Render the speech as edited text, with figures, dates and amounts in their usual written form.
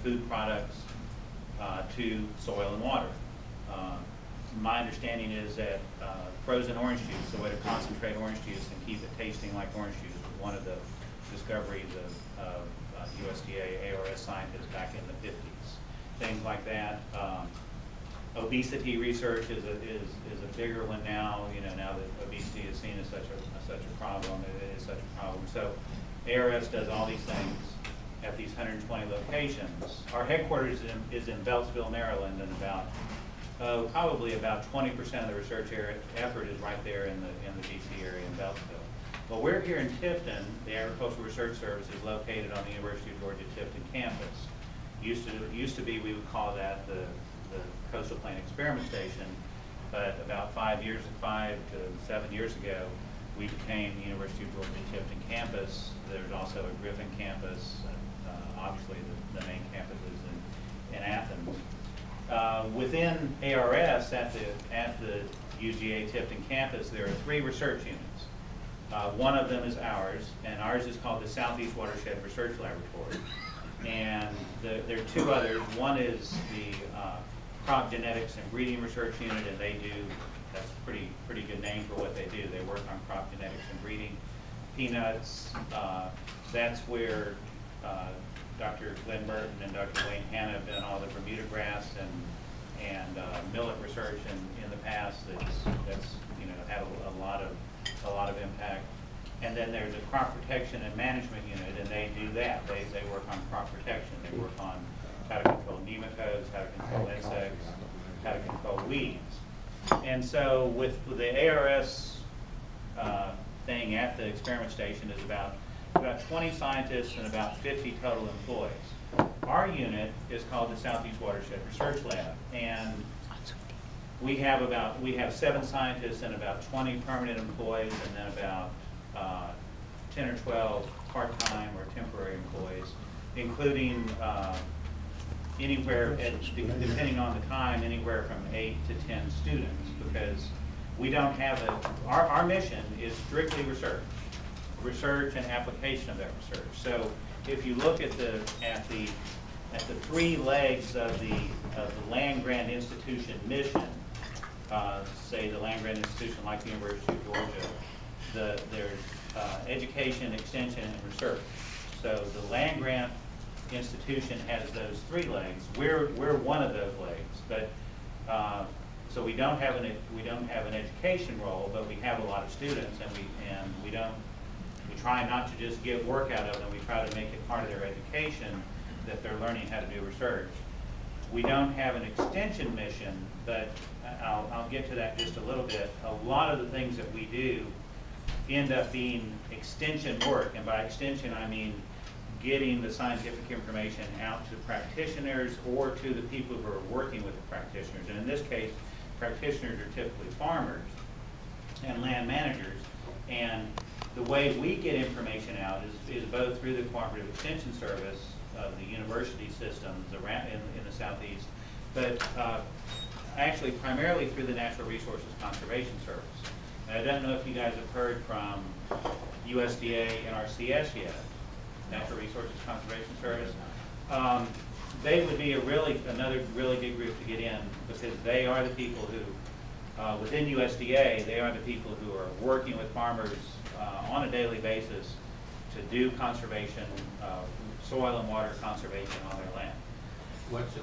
food products to soil and water. My understanding is that frozen orange juice, the way to concentrate orange juice and keep it tasting like orange juice, was one of the discoveries of USDA ARS scientists back in the 50s. Things like that. Obesity research is a bigger one now. You know, now that obesity is seen as such a problem, it is such a problem. So ARS does all these things at these 120 locations. Our headquarters is in Beltsville, Maryland, and probably about 20% of the research effort is right there in the DC area in Beltsville. Well, we're here in Tifton. The Agricultural Research Service is located on the University of Georgia Tifton campus. Used to be, we would call that the Coastal Plain Experiment Station, but about 5 to 7 years ago, we became the University of Georgia Tifton campus. There's also a Griffin campus, obviously the main campus is in Athens. Within ARS, at the UGA Tifton campus, there are 3 research units. One of them is ours, and ours is called the Southeast Watershed Research Laboratory. And there are 2 others. One is the Crop Genetics and Breeding Research Unit, and that's a pretty good name for what they do. They work on crop genetics and breeding. Peanuts, that's where Dr. Glenn Burton and Dr. Wayne Hanna have done all the Bermuda grass and millet research in the past. That's you know, had a lot of impact. And then there's a crop protection and management unit, and they do that. They work on crop protection. They work on how to control nematodes, how to control insects, how to control weeds. And so with the ARS thing at the experiment station is about 20 scientists and about 50 total employees. Our unit is called the Southeast Watershed Research Lab, and we have 7 scientists and about 20 permanent employees, and then about 10 or 12 part-time or temporary employees, including anywhere, depending on the time, anywhere from 8 to 10 students, because we don't have our mission is strictly research and application of that research. So if you look at the 3 legs of the land-grant institution mission, say the land-grant institution like the University of Georgia, there's education, extension, and research. So the land-grant institution has those 3 legs. We're one of those legs, but so we don't have an education role, but we have a lot of students, and we try not to just get work out of them. We try to make it part of their education that they're learning how to do research. We don't have an extension mission, but I'll get to that just a little bit. A lot of the things that we do end up being extension work, and by extension I mean getting the scientific information out to practitioners or to the people who are working with the practitioners. And in this case, practitioners are typically farmers and land managers. And the way we get information out is both through the Cooperative Extension Service of the university systems around in the Southeast, but actually primarily through the Natural Resources Conservation Service. And I don't know if you guys have heard from USDA NRCS yet, Natural Resources Conservation Service. They would be another really good group to get in, because they are the people who, within USDA, they are the people who are working with farmers on a daily basis to do conservation, soil and water conservation on their land. What's the